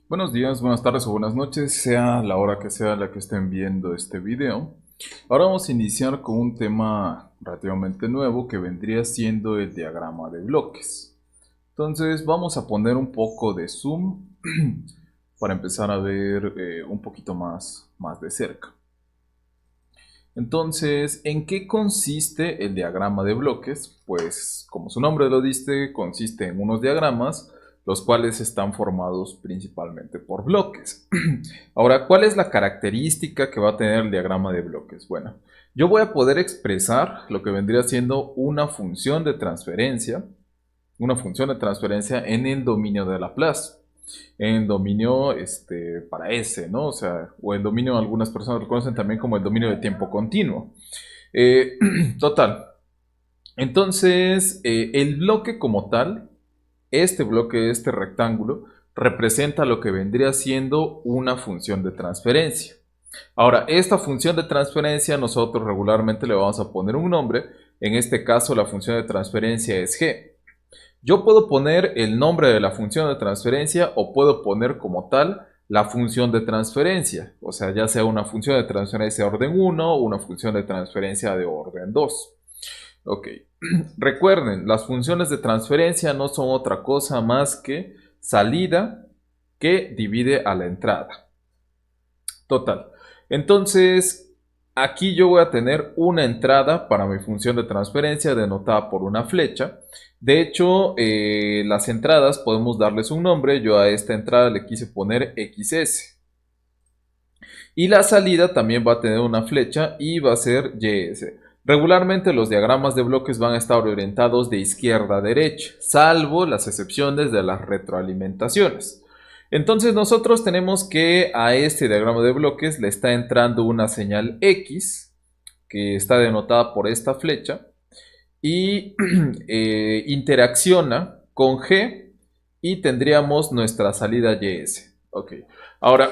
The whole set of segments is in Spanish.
Buenos días, buenas tardes o buenas noches, sea la hora que sea la que estén viendo este video. Ahora vamos a iniciar con un tema relativamente nuevo que vendría siendo el diagrama de bloques. Entonces vamos a poner un poco de zoom para empezar a ver un poquito más de cerca. Entonces, ¿en qué consiste el diagrama de bloques? Pues, como su nombre lo dice, consiste en unos diagramas, los cuales están formados principalmente por bloques. Ahora, ¿cuál es la característica que va a tener el diagrama de bloques? Bueno, yo voy a poder expresar lo que vendría siendo una función de transferencia en el dominio de Laplace en dominio para S, ¿no? O sea, o el dominio algunas personas lo conocen también como el dominio de tiempo continuo. Eh, total. Entonces, el bloque como tal, este bloque, este rectángulo, representa lo que vendría siendo una función de transferencia. Ahora, esta función de transferencia nosotros regularmente le vamos a poner un nombre. En este caso, la función de transferencia es g. Yo puedo poner el nombre de la función de transferencia o puedo poner como tal la función de transferencia. O sea, ya sea una función de transferencia de orden 1 o una función de transferencia de orden 2. Ok. Recuerden, las funciones de transferencia no son otra cosa más que salida que divide a la entrada. Total. Entonces, aquí yo voy a tener una entrada para mi función de transferencia denotada por una flecha. De hecho, las entradas podemos darles un nombre. Yo a esta entrada le quise poner XS. Y la salida también va a tener una flecha y va a ser YS. Regularmente los diagramas de bloques van a estar orientados de izquierda a derecha, salvo las excepciones de las retroalimentaciones. Entonces nosotros tenemos que a este diagrama de bloques le está entrando una señal X, que está denotada por esta flecha, y interacciona con G y tendríamos nuestra salida YS. Ok, ahora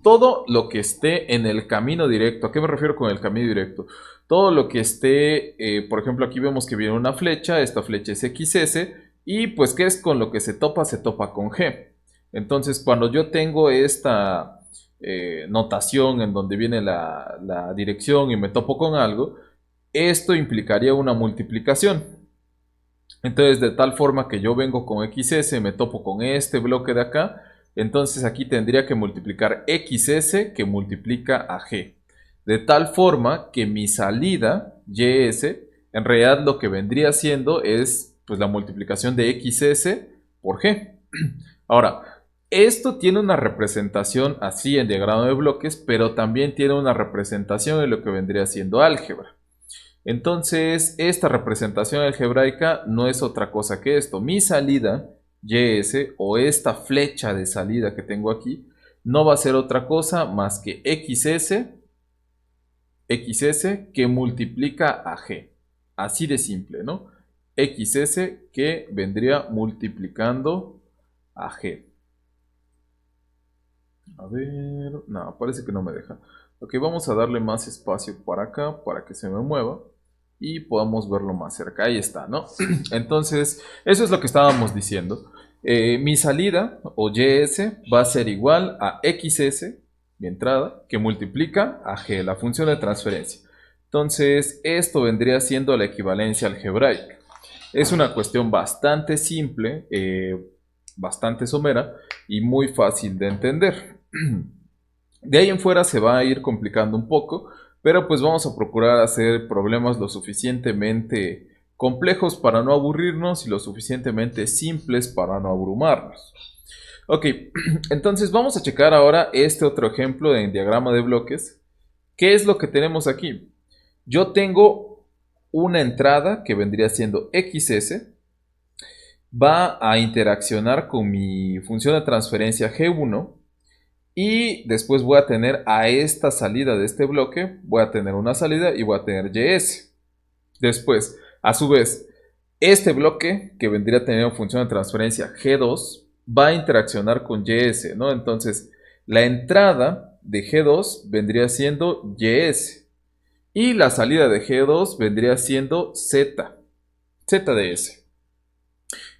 todo lo que esté en el camino directo, ¿a qué me refiero con el camino directo? Todo lo que esté, por ejemplo, aquí vemos que viene una flecha, esta flecha es XS, y pues ¿qué es con lo que se topa con G. Entonces, cuando yo tengo esta notación en donde viene la dirección y me topo con algo, esto implicaría una multiplicación. Entonces, de tal forma que yo vengo con XS, me topo con este bloque de acá, entonces aquí tendría que multiplicar XS que multiplica a G. De tal forma que mi salida, YS, en realidad lo que vendría siendo es pues, la multiplicación de XS por G. Ahora, esto tiene una representación así en diagrama de bloques, pero también tiene una representación en lo que vendría siendo álgebra. Entonces, esta representación algebraica no es otra cosa que esto. Mi salida, YS, o esta flecha de salida que tengo aquí, no va a ser otra cosa más que XS que multiplica a G. Así de simple, ¿no? XS que vendría multiplicando a G. A ver, no, parece que no me deja. Ok, vamos a darle más espacio para acá para que se me mueva y podamos verlo más cerca. Ahí está, ¿no? Entonces, eso es lo que estábamos diciendo. Mi salida o YS va a ser igual a XS, mi entrada, que multiplica a G, la función de transferencia. Entonces, esto vendría siendo la equivalencia algebraica. Es una cuestión bastante simple, bastante somera y muy fácil de entender. De ahí en fuera se va a ir complicando un poco, pero pues vamos a procurar hacer problemas lo suficientemente complejos para no aburrirnos y lo suficientemente simples para no abrumarnos. Ok, entonces vamos a checar ahora este otro ejemplo en diagrama de bloques. ¿Qué es lo que tenemos aquí? Yo tengo una entrada que vendría siendo XS, va a interaccionar con mi función de transferencia G1 y después voy a tener a esta salida de este bloque, voy a tener una salida y voy a tener YS. Después, a su vez, este bloque que vendría a tener función de transferencia G2 va a interaccionar con YS, ¿no? Entonces, la entrada de G2 vendría siendo YS y la salida de G2 vendría siendo Z de S.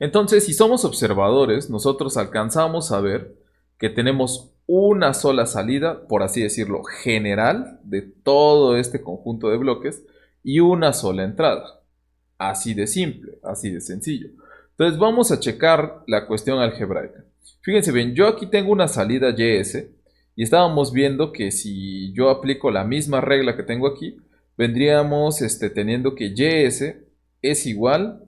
Entonces, si somos observadores, nosotros alcanzamos a ver que tenemos una sola salida, por así decirlo, general de todo este conjunto de bloques y una sola entrada. Así de simple, así de sencillo. Entonces vamos a checar la cuestión algebraica. Fíjense bien, yo aquí tengo una salida YS y estábamos viendo que si yo aplico la misma regla que tengo aquí, vendríamos teniendo que YS es igual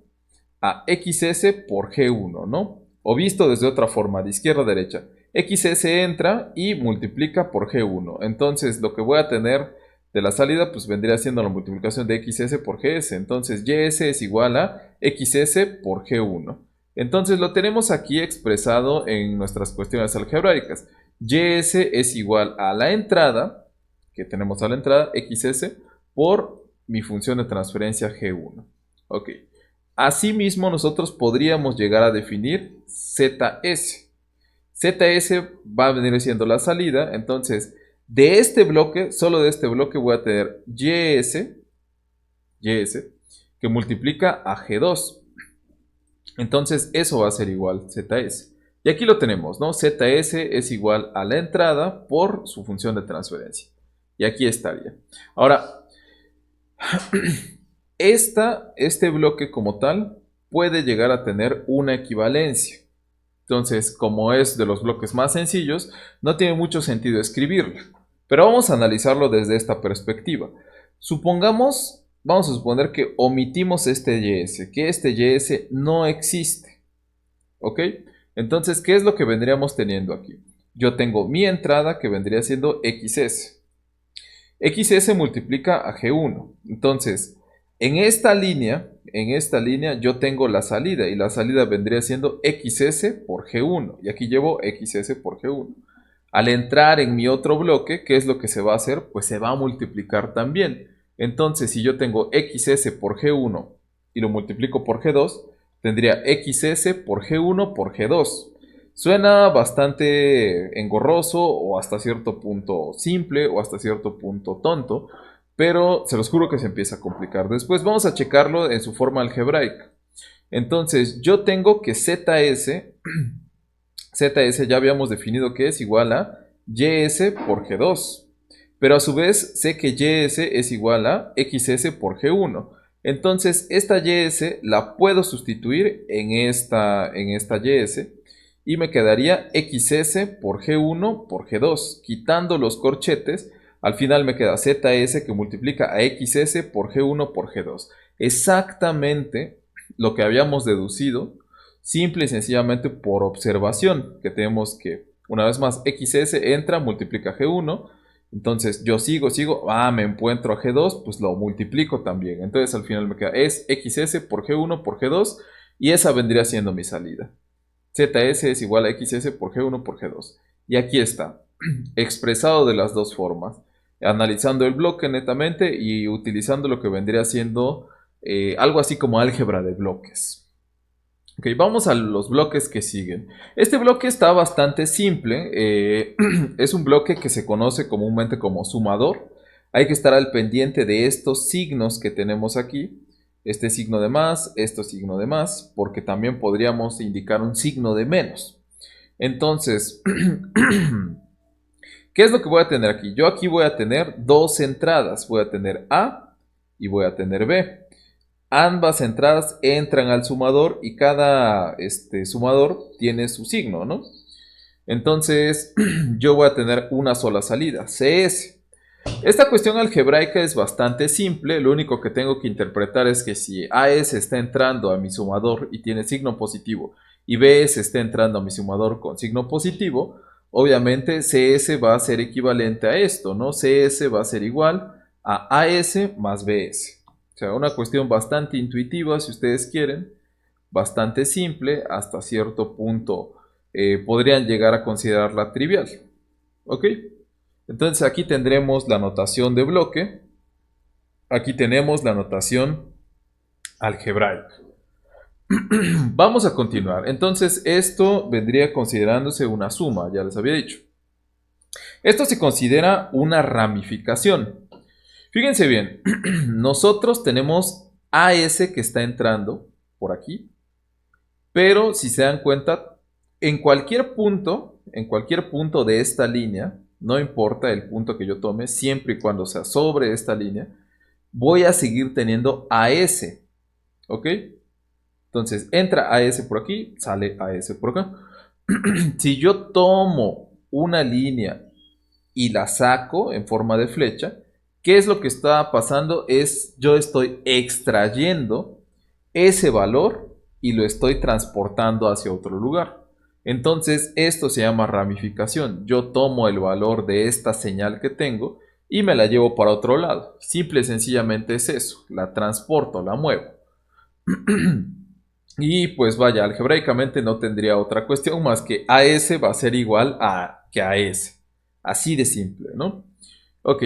a XS por G1, ¿no? O visto desde otra forma, de izquierda a derecha. XS entra y multiplica por G1. Entonces lo que voy a tener de la salida pues vendría siendo la multiplicación de XS por GS. Entonces YS es igual a XS por G1. Entonces lo tenemos aquí expresado en nuestras cuestiones algebraicas. YS es igual a la entrada, que tenemos a la entrada, XS, por mi función de transferencia G1. Ok. Asimismo, nosotros podríamos llegar a definir ZS. ZS va a venir siendo la salida, entonces de este bloque, solo de este bloque voy a tener YS que multiplica a G2. Entonces eso va a ser igual ZS. Y aquí lo tenemos, ¿no? ZS es igual a la entrada por su función de transferencia. Y aquí estaría. Ahora, este bloque como tal puede llegar a tener una equivalencia. Entonces, como es de los bloques más sencillos, no tiene mucho sentido escribirlo. Pero vamos a analizarlo desde esta perspectiva. Vamos a suponer que omitimos este YS, que este YS no existe. ¿Ok? Entonces, ¿qué es lo que vendríamos teniendo aquí? Yo tengo mi entrada que vendría siendo XS. XS multiplica a G1. Entonces, en esta línea yo tengo la salida y la salida vendría siendo XS por G1. Y aquí llevo XS por G1. Al entrar en mi otro bloque, ¿qué es lo que se va a hacer? Pues se va a multiplicar también. Entonces, si yo tengo XS por G1 y lo multiplico por G2, tendría XS por G1 por G2. Suena bastante engorroso o hasta cierto punto simple o hasta cierto punto tonto, pero se los juro que se empieza a complicar. Después vamos a checarlo en su forma algebraica. Entonces yo tengo que ZS ya habíamos definido que es igual a YS por G2, pero a su vez sé que YS es igual a XS por G1. Entonces esta YS la puedo sustituir en esta YS y me quedaría XS por G1 por G2. Quitando los corchetes, al final me queda ZS que multiplica a XS por G1 por G2. Exactamente lo que habíamos deducido, simple y sencillamente por observación, que tenemos que, una vez más, XS entra, multiplica G1. Entonces yo sigo, me encuentro a G2, pues lo multiplico también. Entonces al final me queda, es XS por G1 por G2 y esa vendría siendo mi salida. ZS es igual a XS por G1 por G2. Y aquí está, expresado de las dos formas, analizando el bloque netamente y utilizando lo que vendría siendo algo así como álgebra de bloques. Ok, vamos a los bloques que siguen. Este bloque está bastante simple. Es un bloque que se conoce comúnmente como sumador. Hay que estar al pendiente de estos signos que tenemos aquí. Este signo de más, este signo de más, porque también podríamos indicar un signo de menos. Entonces, ¿qué es lo que voy a tener aquí? Yo aquí voy a tener dos entradas. Voy a tener A y voy a tener B. Ambas entradas entran al sumador y cada sumador tiene su signo, ¿no? Entonces, yo voy a tener una sola salida, CS. Esta cuestión algebraica es bastante simple. Lo único que tengo que interpretar es que si AS está entrando a mi sumador y tiene signo positivo y BS está entrando a mi sumador con signo positivo, obviamente CS va a ser equivalente a esto, ¿no? CS va a ser igual a AS más BS. O sea, una cuestión bastante intuitiva, si ustedes quieren, bastante simple, hasta cierto punto podrían llegar a considerarla trivial. ¿Ok? Entonces aquí tendremos la notación de bloque, aquí tenemos la notación algebraica. Vamos a continuar. Entonces esto vendría considerándose una suma, ya les había dicho. Esto se considera una ramificación. Fíjense bien, nosotros tenemos AS que está entrando por aquí, pero si se dan cuenta, En cualquier punto de esta línea, no importa el punto que yo tome, siempre y cuando sea sobre esta línea, voy a seguir teniendo AS, ¿ok? Entonces, entra AS por aquí, sale AS por acá. Si yo tomo una línea y la saco en forma de flecha, ¿qué es lo que está pasando? Es yo estoy extrayendo ese valor y lo estoy transportando hacia otro lugar. Entonces, esto se llama ramificación. Yo tomo el valor de esta señal que tengo y me la llevo para otro lado. Simple y sencillamente es eso. La transporto, la muevo. Y pues vaya, algebraicamente no tendría otra cuestión más que AS va a ser igual a que AS. Así de simple, ¿no? Ok,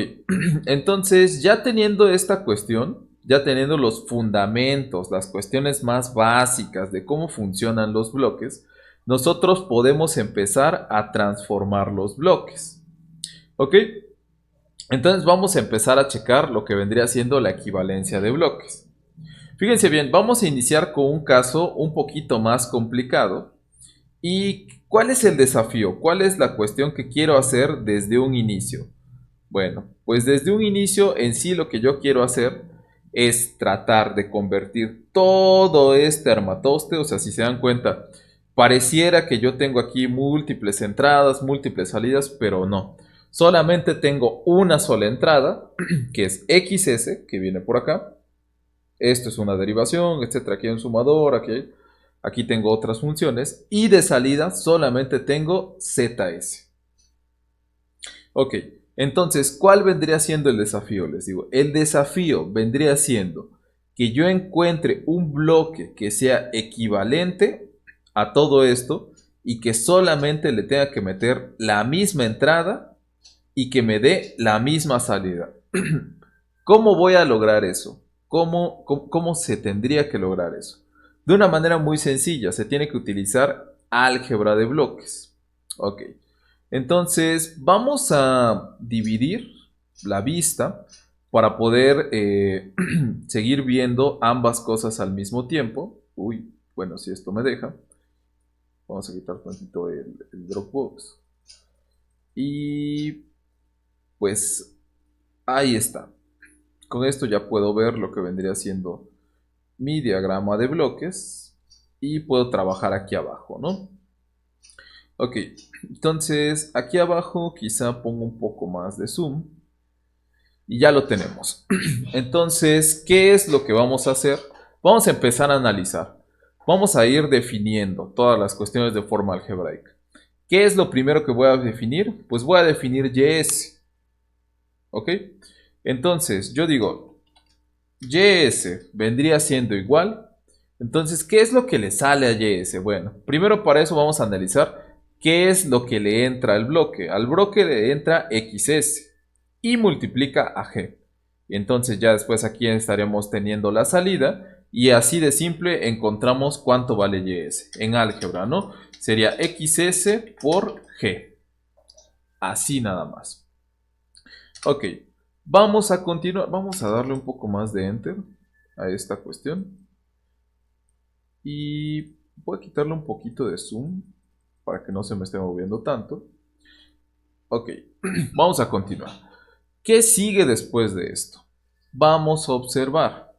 entonces ya teniendo esta cuestión, ya teniendo los fundamentos, las cuestiones más básicas de cómo funcionan los bloques, nosotros podemos empezar a transformar los bloques. ¿Ok? Entonces vamos a empezar a checar lo que vendría siendo la equivalencia de bloques. Fíjense bien, vamos a iniciar con un caso un poquito más complicado. ¿Y cuál es el desafío? ¿Cuál es la cuestión que quiero hacer desde un inicio? Bueno, pues desde un inicio en sí lo que yo quiero hacer es tratar de convertir todo este armatoste, o sea, si se dan cuenta, pareciera que yo tengo aquí múltiples entradas, múltiples salidas, pero no. Solamente tengo una sola entrada, que es XS, que viene por acá. Esto es una derivación, etcétera. Aquí hay un sumador, aquí tengo otras funciones. Y de salida solamente tengo ZS. Ok, entonces, ¿cuál vendría siendo el desafío? Les digo, el desafío vendría siendo que yo encuentre un bloque que sea equivalente a todo esto y que solamente le tenga que meter la misma entrada y que me dé la misma salida. ¿Cómo voy a lograr eso? ¿Cómo se tendría que lograr eso? De una manera muy sencilla, se tiene que utilizar álgebra de bloques. Ok. Entonces, vamos a dividir la vista para poder seguir viendo ambas cosas al mismo tiempo. Uy, bueno, si esto me deja. Vamos a quitar tantito el Dropbox. Y pues ahí está. Con esto ya puedo ver lo que vendría siendo mi diagrama de bloques y puedo trabajar aquí abajo, ¿no? Ok, entonces aquí abajo quizá pongo un poco más de zoom y ya lo tenemos. Entonces, ¿qué es lo que vamos a hacer? Vamos a empezar a analizar. Vamos a ir definiendo todas las cuestiones de forma algebraica. ¿Qué es lo primero que voy a definir? Pues voy a definir YS. ¿Ok? Entonces, yo digo, YS vendría siendo igual. Entonces, ¿qué es lo que le sale a YS? Bueno, primero para eso vamos a analizar qué es lo que le entra al bloque. Al bloque le entra XS y multiplica a G. Y entonces ya después aquí estaremos teniendo la salida y así de simple encontramos cuánto vale YS en álgebra, ¿no? Sería XS por G. Así nada más. Ok, vamos a continuar, vamos a darle un poco más de enter a esta cuestión. Y voy a quitarle un poquito de zoom para que no se me esté moviendo tanto. Ok, vamos a continuar. ¿Qué sigue después de esto? Vamos a observar.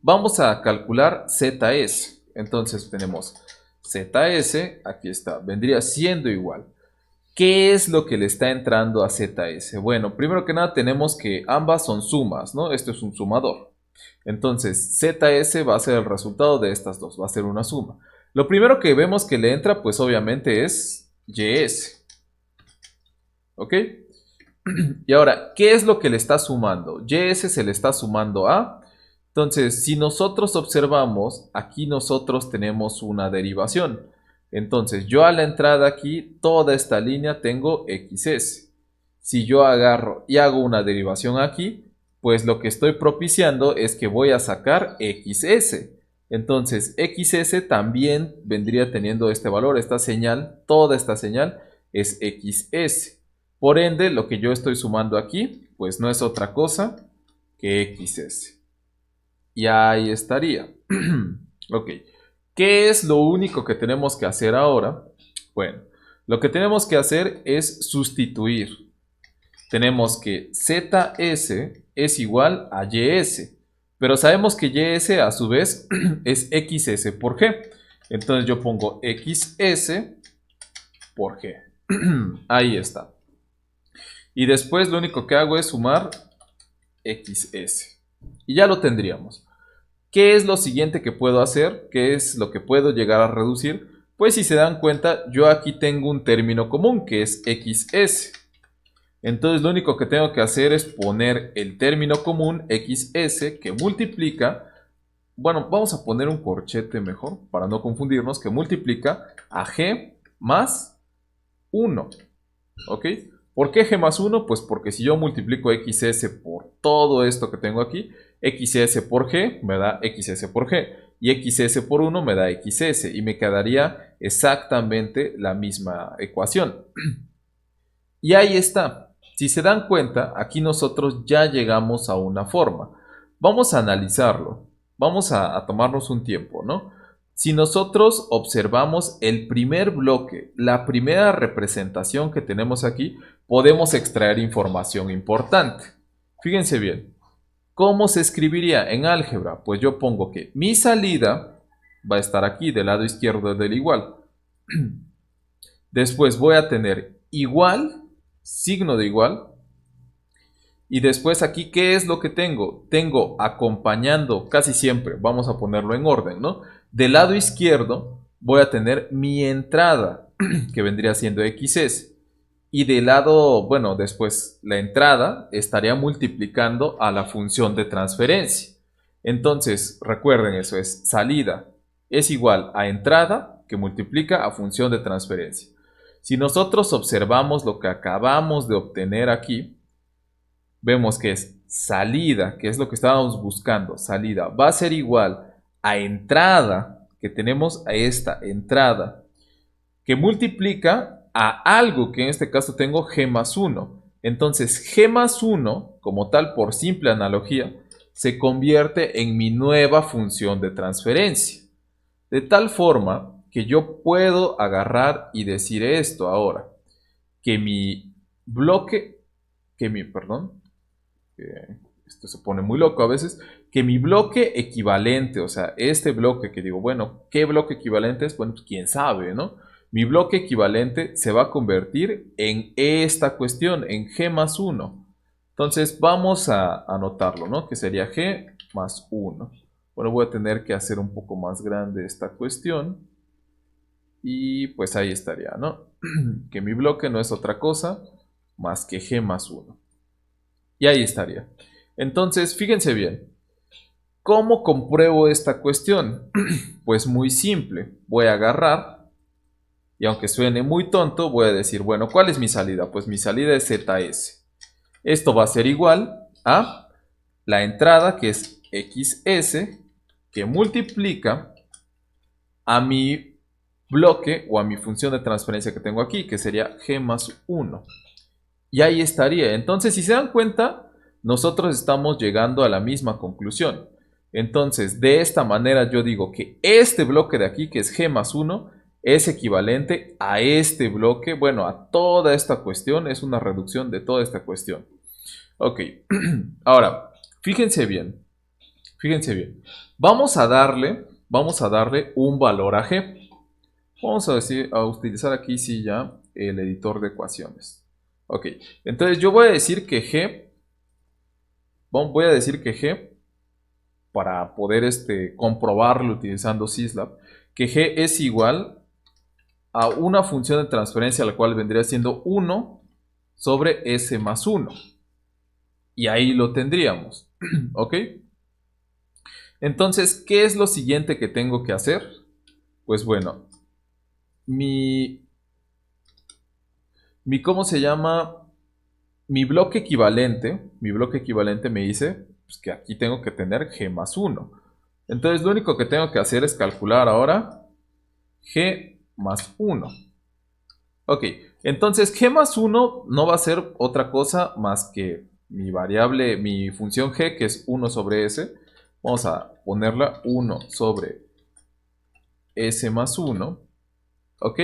Vamos a calcular ZS. Entonces tenemos ZS, aquí está, vendría siendo igual. ¿Qué es lo que le está entrando a ZS? Bueno, primero que nada tenemos que ambas son sumas, ¿no? Esto es un sumador. Entonces, ZS va a ser el resultado de estas dos, va a ser una suma. Lo primero que vemos que le entra, pues obviamente es YS. ¿Ok? Y ahora, ¿qué es lo que le está sumando? YS se le está sumando a... Entonces, si nosotros observamos, aquí nosotros tenemos una derivación. Entonces, yo a la entrada aquí, toda esta línea tengo XS. Si yo agarro y hago una derivación aquí, pues lo que estoy propiciando es que voy a sacar XS. Entonces, XS también vendría teniendo este valor, esta señal, toda esta señal es XS. Por ende, lo que yo estoy sumando aquí, pues no es otra cosa que XS. Y ahí estaría. Ok. ¿Qué es lo único que tenemos que hacer ahora? Bueno, lo que tenemos que hacer es sustituir. Tenemos que ZS es igual a YS, pero sabemos que YS a su vez es XS por G. Entonces yo pongo XS por G. Ahí está. Y después lo único que hago es sumar XS. Y ya lo tendríamos. ¿Qué es lo siguiente que puedo hacer? ¿Qué es lo que puedo llegar a reducir? Pues si se dan cuenta, yo aquí tengo un término común que es XS. Entonces lo único que tengo que hacer es poner el término común XS que multiplica, bueno, vamos a poner un corchete mejor para no confundirnos, que multiplica a G más 1. ¿Ok? ¿Por qué G más 1? Pues porque si yo multiplico XS por todo esto que tengo aquí, XS por G me da XS por G y XS por 1 me da XS y me quedaría exactamente la misma ecuación. Y ahí está. Si se dan cuenta, aquí nosotros ya llegamos a una forma. Vamos a analizarlo. Vamos a tomarnos un tiempo, ¿no? Si nosotros observamos el primer bloque, la primera representación que tenemos aquí, podemos extraer información importante. Fíjense bien. ¿Cómo se escribiría en álgebra? Pues yo pongo que mi salida va a estar aquí, del lado izquierdo del igual. Después voy a tener igual, signo de igual. Y después aquí, ¿qué es lo que tengo? Tengo acompañando casi siempre, vamos a ponerlo en orden, ¿no? Del lado izquierdo voy a tener mi entrada, que vendría siendo XS. Y del lado, bueno, después la entrada estaría multiplicando a la función de transferencia. Entonces, recuerden eso, es salida es igual a entrada que multiplica a función de transferencia. Si nosotros observamos lo que acabamos de obtener aquí, vemos que es salida, que es lo que estábamos buscando, salida, va a ser igual a entrada, que tenemos a esta entrada, que multiplica a algo que en este caso tengo G más 1. Entonces G más 1, como tal por simple analogía, se convierte en mi nueva función de transferencia. De tal forma que yo puedo agarrar y decir esto ahora, que mi bloque, esto se pone muy loco a veces, que mi bloque equivalente, o sea, este bloque que digo, bueno, ¿qué bloque equivalente es? Bueno, pues quién sabe, ¿no? Mi bloque equivalente se va a convertir en esta cuestión, en G más 1. Entonces vamos a anotarlo, ¿no? Que sería G más 1. Bueno, voy a tener que hacer un poco más grande esta cuestión. Y pues ahí estaría, ¿no? Que mi bloque no es otra cosa más que G más 1. Y ahí estaría. Entonces, fíjense bien. ¿Cómo compruebo esta cuestión? Pues muy simple. Voy a agarrar, y aunque suene muy tonto, voy a decir, bueno, ¿cuál es mi salida? Pues mi salida es ZS. Esto va a ser igual a la entrada, que es XS, que multiplica a mi bloque o a mi función de transferencia que tengo aquí, que sería G más 1. Y ahí estaría. Entonces, si se dan cuenta, nosotros estamos llegando a la misma conclusión. Entonces, de esta manera yo digo que este bloque de aquí, que es G más 1, es equivalente a este bloque, bueno, a toda esta cuestión, es una reducción de toda esta cuestión. Ok, ahora, fíjense bien, vamos a darle un valor a G. Vamos a utilizar aquí sí ya el editor de ecuaciones. Ok, entonces yo voy a decir que G, para poder comprobarlo utilizando Syslab, que G es igual a una función de transferencia, la cual vendría siendo 1 sobre S más 1. Y ahí lo tendríamos. ¿Ok? Entonces, ¿qué es lo siguiente que tengo que hacer? Pues bueno, ¿cómo se llama? Mi bloque equivalente me dice pues, que aquí tengo que tener G más 1. Entonces, lo único que tengo que hacer es calcular ahora G más 1. Ok, entonces G más 1 no va a ser otra cosa más que mi variable, mi función G, que es 1 sobre S. Vamos a ponerla 1 sobre S más 1, ¿ok?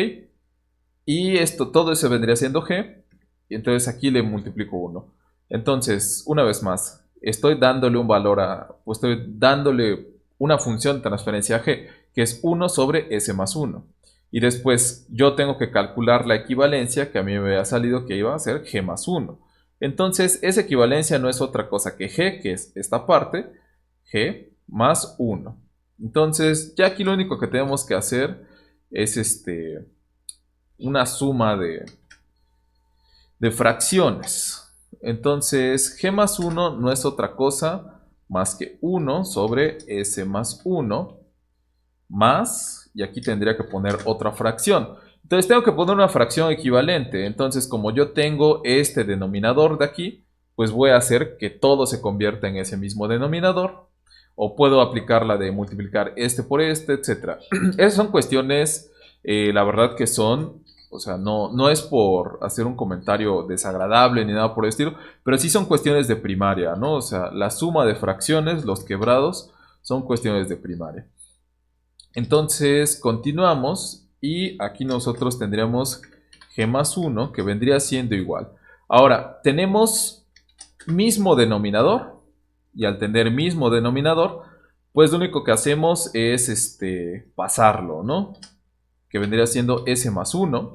Y esto, todo eso vendría siendo G, y entonces aquí le multiplico 1. Entonces, una vez más, estoy dándole un valor pues estoy dándole una función de transferencia a G, que es 1 sobre S más 1. Y después yo tengo que calcular la equivalencia, que a mí me había salido que iba a ser G más 1. Entonces, esa equivalencia no es otra cosa que G, que es esta parte, G más 1. Entonces, ya aquí lo único que tenemos que hacer es una suma de fracciones. Entonces, G más 1 no es otra cosa más que 1 sobre S más 1 más, y aquí tendría que poner otra fracción. Entonces tengo que poner una fracción equivalente. Entonces, como yo tengo este denominador de aquí, pues voy a hacer que todo se convierta en ese mismo denominador. O puedo aplicar la de multiplicar este por este, etc. Esas son cuestiones, la verdad que son, o sea, no es por hacer un comentario desagradable ni nada por el estilo, pero sí son cuestiones de primaria, ¿no? O sea, la suma de fracciones, los quebrados, son cuestiones de primaria. Entonces continuamos y aquí nosotros tendríamos G más 1 que vendría siendo igual. Ahora, tenemos mismo denominador y al tener mismo denominador, pues lo único que hacemos es pasarlo, ¿no? Que vendría siendo S más 1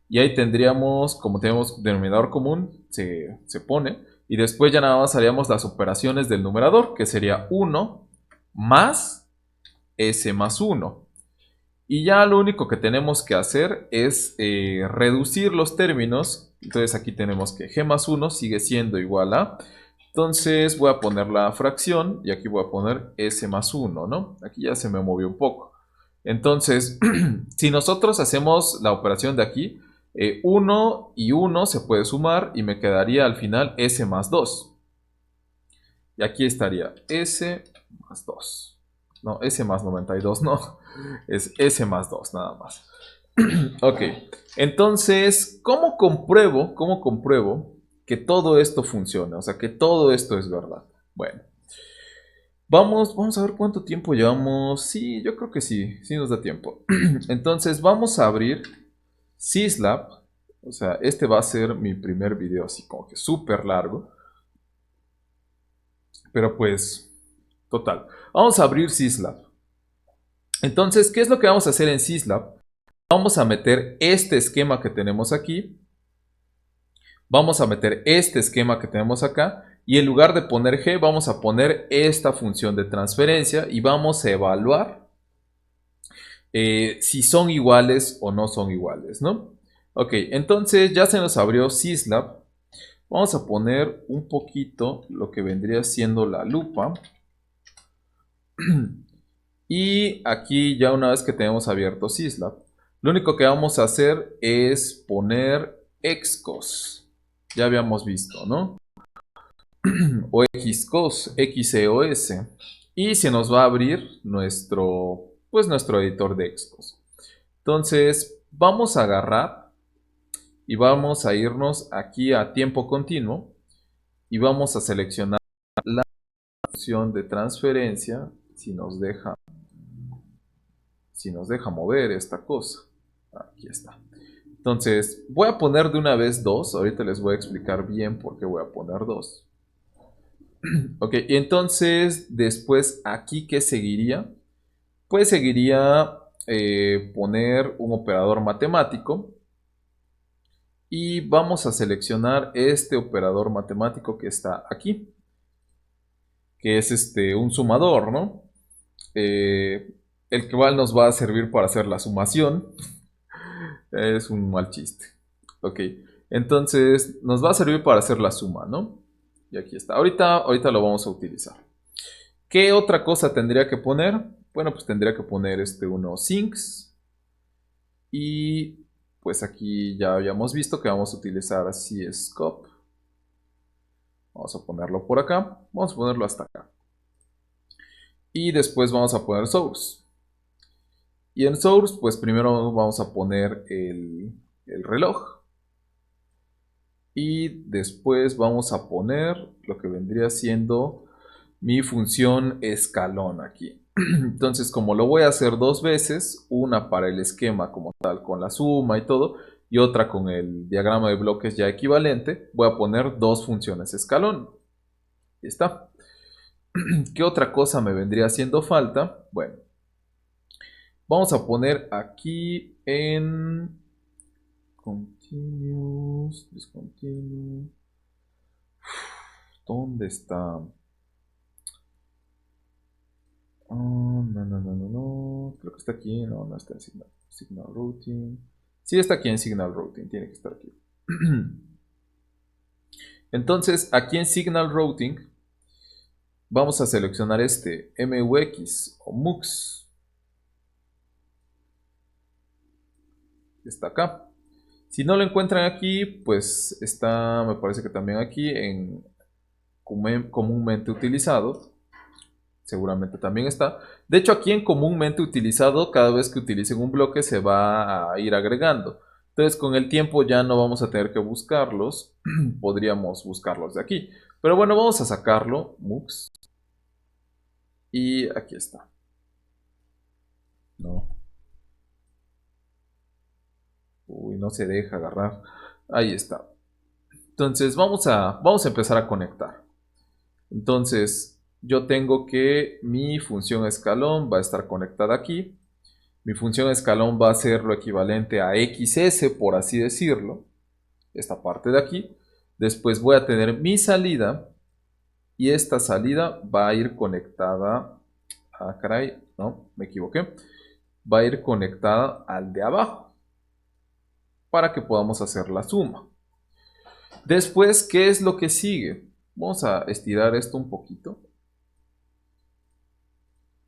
y ahí tendríamos, como tenemos denominador común, se pone y después ya nada más haríamos las operaciones del numerador, que sería 1 más S más 1. Y ya lo único que tenemos que hacer es reducir los términos. Entonces aquí tenemos que G más 1 sigue siendo igual a... Entonces voy a poner la fracción y aquí voy a poner S más 1, ¿no? Aquí ya se me movió un poco. Entonces, si nosotros hacemos la operación de aquí, 1 y 1 se puede sumar y me quedaría al final S más 2. Y aquí estaría S más 2. No, S más 92, no. Es S más 2, nada más. Ok, entonces, cómo compruebo que todo esto funciona? O sea, que todo esto es verdad. Bueno, vamos a ver cuánto tiempo llevamos. Sí, yo creo que sí nos da tiempo. Entonces, vamos a abrir Syslab. O sea, este va a ser mi primer video así como que súper largo. Pero pues, total. Vamos a abrir Syslab. Entonces, ¿qué es lo que vamos a hacer en Syslab? Vamos a meter este esquema que tenemos aquí. Vamos a meter este esquema que tenemos acá. Y en lugar de poner G, vamos a poner esta función de transferencia. Y vamos a evaluar si son iguales o no son iguales, ¿no? Ok, entonces ya se nos abrió Syslab. Vamos a poner un poquito lo que vendría siendo la lupa. Y aquí ya una vez que tenemos abierto Syslab, lo único que vamos a hacer es poner Xcos. Ya habíamos visto, ¿no? O Xcos, XEOS. Y se nos va a abrir nuestro editor de Xcos. Entonces, vamos a agarrar y vamos a irnos aquí a tiempo continuo y vamos a seleccionar la función de transferencia si nos deja mover esta cosa. Aquí está. Entonces, voy a poner de una vez 2. Ahorita les voy a explicar bien por qué voy a poner 2. Ok, y entonces, después, aquí, ¿qué seguiría? Pues seguiría poner un operador matemático. Y vamos a seleccionar este operador matemático que está aquí. Que es un sumador, ¿no? El cual nos va a servir para hacer la sumación. Es un mal chiste. Ok, entonces nos va a servir para hacer la suma, ¿no? Y aquí está. Ahorita lo vamos a utilizar. ¿Qué otra cosa tendría que poner? Bueno, pues tendría que poner unos sinks. Y pues aquí ya habíamos visto que vamos a utilizar cscope. Vamos a ponerlo por acá. Vamos a ponerlo hasta acá. Y después vamos a poner source. Y en source, pues primero vamos a poner el reloj. Y después vamos a poner lo que vendría siendo mi función escalón aquí. Entonces, como lo voy a hacer dos veces, una para el esquema como tal, con la suma y todo, y otra con el diagrama de bloques ya equivalente, voy a poner dos funciones escalón. Ahí está. ¿Qué otra cosa me vendría haciendo falta? Bueno, vamos a poner aquí en continuous, discontinuous. ¿Dónde está? Oh, no. Creo que está aquí. No, no está en signal routing. Sí está aquí en signal routing. Tiene que estar aquí. Entonces, aquí en signal routing vamos a seleccionar este MUX o MUX. Está acá. Si no lo encuentran aquí, pues está, me parece que también aquí en comúnmente utilizado. Seguramente también está. De hecho, aquí en comúnmente utilizado, cada vez que utilicen un bloque se va a ir agregando. Entonces, con el tiempo ya no vamos a tener que buscarlos. Podríamos buscarlos de aquí. Pero bueno, vamos a sacarlo, MUX. Y aquí está. No. Uy, no se deja agarrar. Ahí está. Entonces, vamos a empezar a conectar. Entonces, yo tengo que mi función escalón va a estar conectada aquí. Mi función escalón va a ser lo equivalente a XS, por así decirlo. Esta parte de aquí. Después voy a tener mi salida. Y esta salida va a ir conectada. Ah, caray, no, me equivoqué. Va a ir conectada al de abajo. Para que podamos hacer la suma. Después, ¿qué es lo que sigue? Vamos a estirar esto un poquito.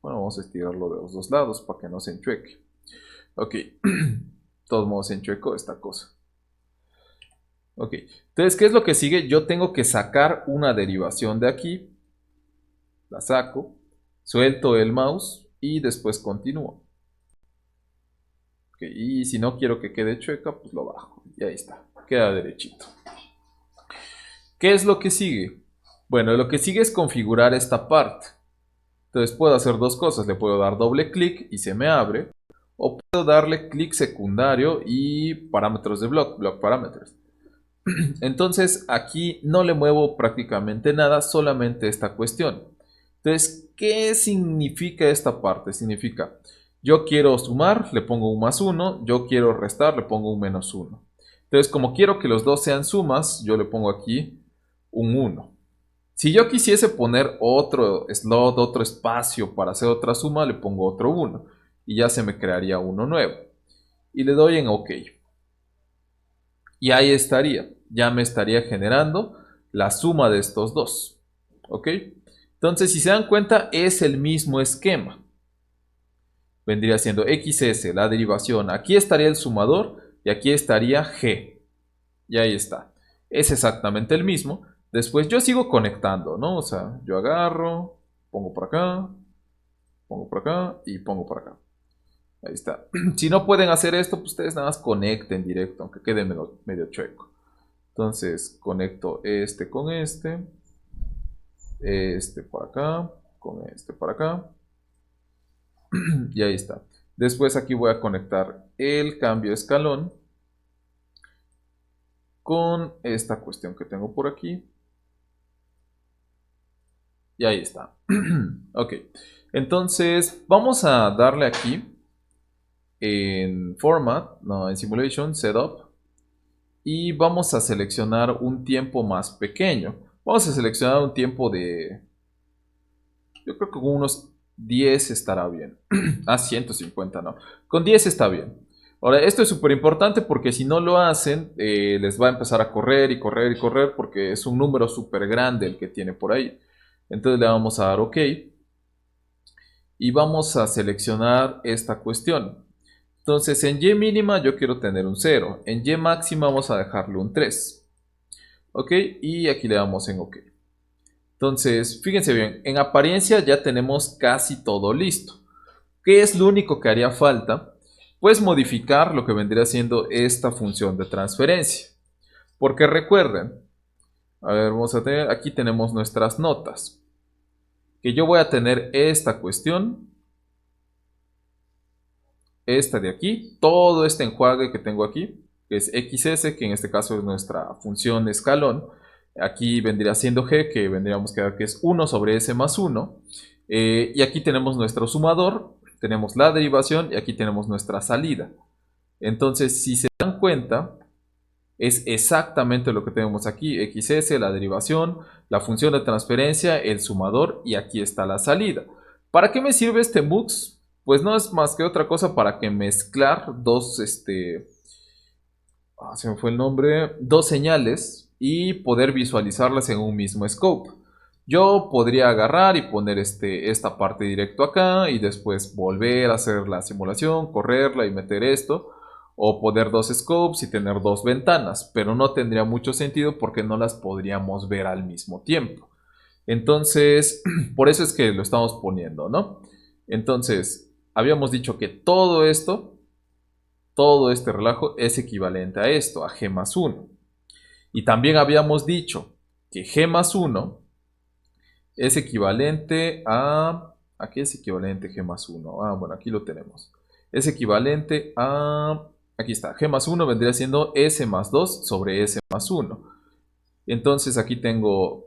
Bueno, vamos a estirarlo de los dos lados para que no se enchueque. Ok, de todos modos se enchuecó esta cosa. Ok, entonces, ¿qué es lo que sigue? Yo tengo que sacar una derivación de aquí. La saco, suelto el mouse y después continúo. Ok, y si no quiero que quede chueca, pues lo bajo. Y ahí está, queda derechito. ¿Qué es lo que sigue? Bueno, lo que sigue es configurar esta parte. Entonces puedo hacer dos cosas. Le puedo dar doble clic y se me abre. O puedo darle clic secundario y parámetros de block parámetros. Entonces aquí no le muevo prácticamente nada, solamente esta cuestión. Entonces, ¿qué significa esta parte? Significa, yo quiero sumar, le pongo un más 1, yo quiero restar, le pongo un menos 1. Entonces, como quiero que los dos sean sumas, yo le pongo aquí un 1. Si yo quisiese poner otro slot, otro espacio para hacer otra suma, le pongo otro 1 y ya se me crearía uno nuevo. Y le doy en OK. Y ahí estaría, ya me estaría generando la suma de estos dos. ¿Ok? Entonces, si se dan cuenta, es el mismo esquema. Vendría siendo XS, la derivación. Aquí estaría el sumador y aquí estaría G. Y ahí está. Es exactamente el mismo. Después yo sigo conectando, ¿no? O sea, yo agarro, pongo por acá y pongo por acá. Ahí está. Si no pueden hacer esto, pues ustedes nada más conecten directo, aunque quede medio chueco. Entonces, conecto este con este por acá, con este por acá. Y ahí está. Después aquí voy a conectar el cambio de escalón con esta cuestión que tengo por aquí. Y ahí está. Ok. Entonces, vamos a darle aquí en Format, no, en Simulation, Setup. Y vamos a seleccionar un tiempo más pequeño. Vamos a seleccionar un tiempo de... Yo creo que con unos 10 estará bien. 150 no. Con 10 está bien. Ahora, esto es súper importante porque si no lo hacen, les va a empezar a correr y correr y correr porque es un número súper grande el que tiene por ahí. Entonces le vamos a dar OK. Y vamos a seleccionar esta cuestión. Entonces en Y mínima yo quiero tener un 0. En Y máxima vamos a dejarle un 3. ¿Ok? Y aquí le damos en OK. Entonces, fíjense bien, en apariencia ya tenemos casi todo listo. ¿Qué es lo único que haría falta? Pues modificar lo que vendría siendo esta función de transferencia. Porque recuerden, a ver, vamos a tener, aquí tenemos nuestras notas. Que yo voy a tener esta cuestión esta de aquí, todo este enjuague que tengo aquí, que es XS, que en este caso es nuestra función escalón. Aquí vendría siendo G, que vendríamos a quedar que es 1 sobre S más 1. Y aquí tenemos nuestro sumador, tenemos la derivación y aquí tenemos nuestra salida. Entonces, si se dan cuenta, es exactamente lo que tenemos aquí, XS, la derivación, la función de transferencia, el sumador y aquí está la salida. ¿Para qué me sirve este MUX? Pues no es más que otra cosa para que mezclar dos, se me fue el nombre, dos señales y poder visualizarlas en un mismo scope. Yo podría agarrar y poner esta parte directo acá y después volver a hacer la simulación, correrla y meter esto. O poner dos scopes y tener dos ventanas, pero no tendría mucho sentido porque no las podríamos ver al mismo tiempo. Entonces, por eso es que lo estamos poniendo, ¿no? Entonces, habíamos dicho que todo esto, todo este relajo es equivalente a esto, a G más 1. Y también habíamos dicho que G más 1 es equivalente a... ¿A qué es equivalente G más 1? Ah, bueno, aquí lo tenemos. Es equivalente a... Aquí está, G más 1 vendría siendo S más 2 sobre S más 1. Entonces aquí tengo...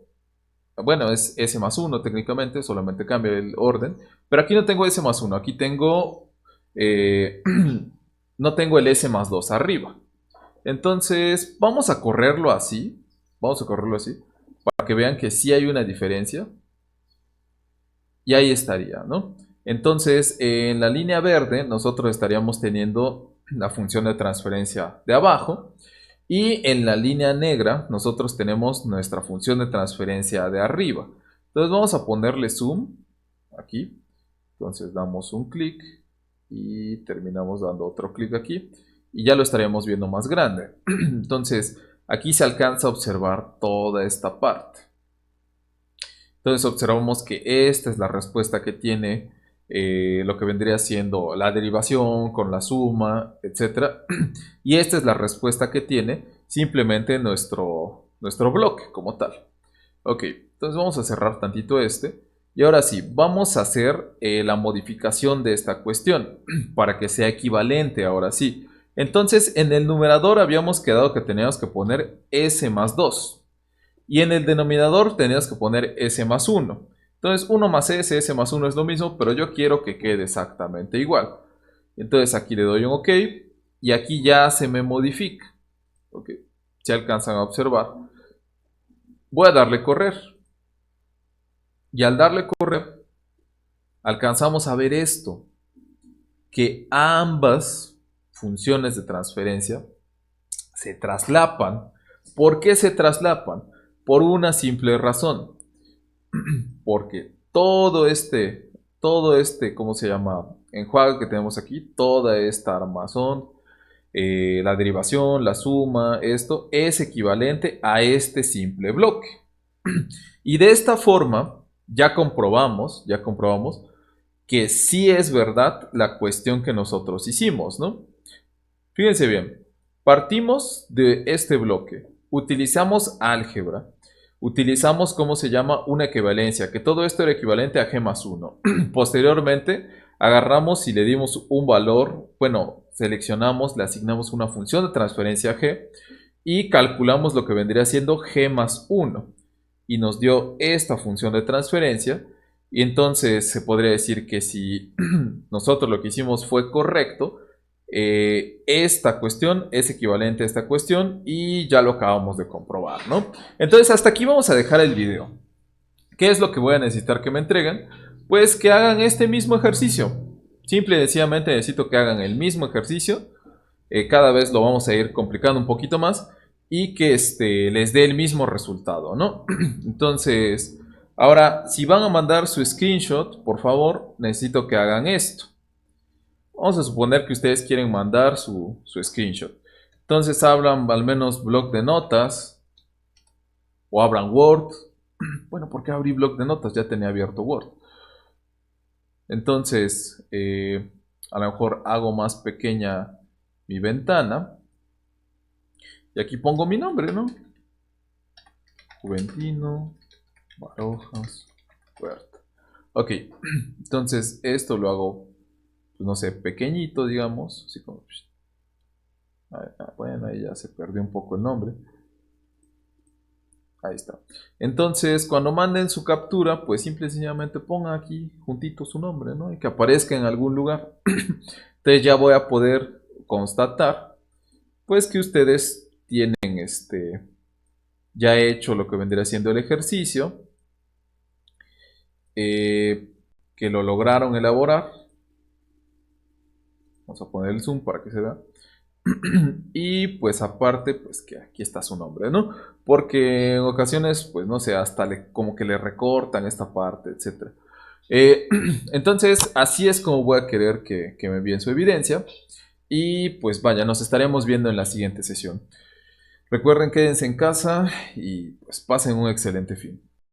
Bueno, es S más 1 técnicamente, solamente cambia el orden. Pero aquí no tengo S más 1, aquí tengo... no tengo el S más 2 arriba. Entonces, vamos a correrlo así. Vamos a correrlo así. Para que vean que sí hay una diferencia. Y ahí estaría, ¿no? Entonces, en la línea verde, nosotros estaríamos teniendo la función de transferencia de abajo. Y en la línea negra, nosotros tenemos nuestra función de transferencia de arriba. Entonces, vamos a ponerle zoom aquí. Entonces, damos un clic y terminamos dando otro clic aquí. Y ya lo estaríamos viendo más grande. Entonces, aquí se alcanza a observar toda esta parte. Entonces observamos que esta es la respuesta que tiene lo que vendría siendo la derivación con la suma, etc. Y esta es la respuesta que tiene simplemente nuestro bloque como tal. Ok, entonces vamos a cerrar tantito este. Y ahora sí, vamos a hacer la modificación de esta cuestión para que sea equivalente ahora sí. Entonces en el numerador habíamos quedado que teníamos que poner S más 2. Y en el denominador tenías que poner S más 1. Entonces 1 más S más 1 es lo mismo, pero yo quiero que quede exactamente igual. Entonces aquí le doy un OK y aquí ya se me modifica. Ok, se alcanzan a observar. Voy a darle correr. Y al darle correr, alcanzamos a ver esto. Que ambas funciones de transferencia se traslapan. ¿Por qué se traslapan? Por una simple razón. Porque ¿cómo se llama? Enjuague que tenemos aquí, toda esta armazón, la derivación, la suma, esto es equivalente a este simple bloque. Y de esta forma, ya comprobamos que sí es verdad la cuestión que nosotros hicimos, ¿no? Fíjense bien, partimos de este bloque, utilizamos álgebra, utilizamos, ¿cómo se llama? Una equivalencia, que todo esto era equivalente a G más 1. Posteriormente, agarramos y le dimos un valor, bueno, seleccionamos, le asignamos una función de transferencia G y calculamos lo que vendría siendo G más 1. Y nos dio esta función de transferencia. Y entonces se podría decir que si nosotros lo que hicimos fue correcto, esta cuestión es equivalente a esta cuestión y ya lo acabamos de comprobar, ¿no? Entonces hasta aquí vamos a dejar el video. ¿Qué es lo que voy a necesitar que me entreguen? Pues que hagan este mismo ejercicio. Simple y sencillamente necesito que hagan el mismo ejercicio. Cada vez lo vamos a ir complicando un poquito más y que les dé el mismo resultado, ¿no? Entonces, ahora, si van a mandar su screenshot, por favor, necesito que hagan esto. Vamos a suponer que ustedes quieren mandar su screenshot. Entonces abran al menos bloc de notas o abran Word. Bueno, ¿por qué abrí bloc de notas? Ya tenía abierto Word. Entonces, a lo mejor hago más pequeña mi ventana. Y aquí pongo mi nombre, ¿no? Juventino Barojas Huerta. Ok, entonces esto lo hago pues, no sé, pequeñito, digamos, así como, bueno, ahí ya se perdió un poco el nombre. Ahí está. Entonces, cuando manden su captura, pues simple y sencillamente pongan aquí juntito su nombre, ¿no? Y que aparezca en algún lugar. Entonces ya voy a poder constatar, pues que ustedes tienen ya hecho lo que vendría siendo el ejercicio, eh, que lo lograron elaborar. Vamos a poner el zoom para que se vea. Y pues aparte, pues que aquí está su nombre, ¿no? Porque en ocasiones, pues no sé, hasta como que le recortan esta parte, etcétera. Entonces, así es como voy a querer que me envíen su evidencia. Y pues vaya, nos estaremos viendo en la siguiente sesión. Recuerden, quédense en casa y pues pasen un excelente fin.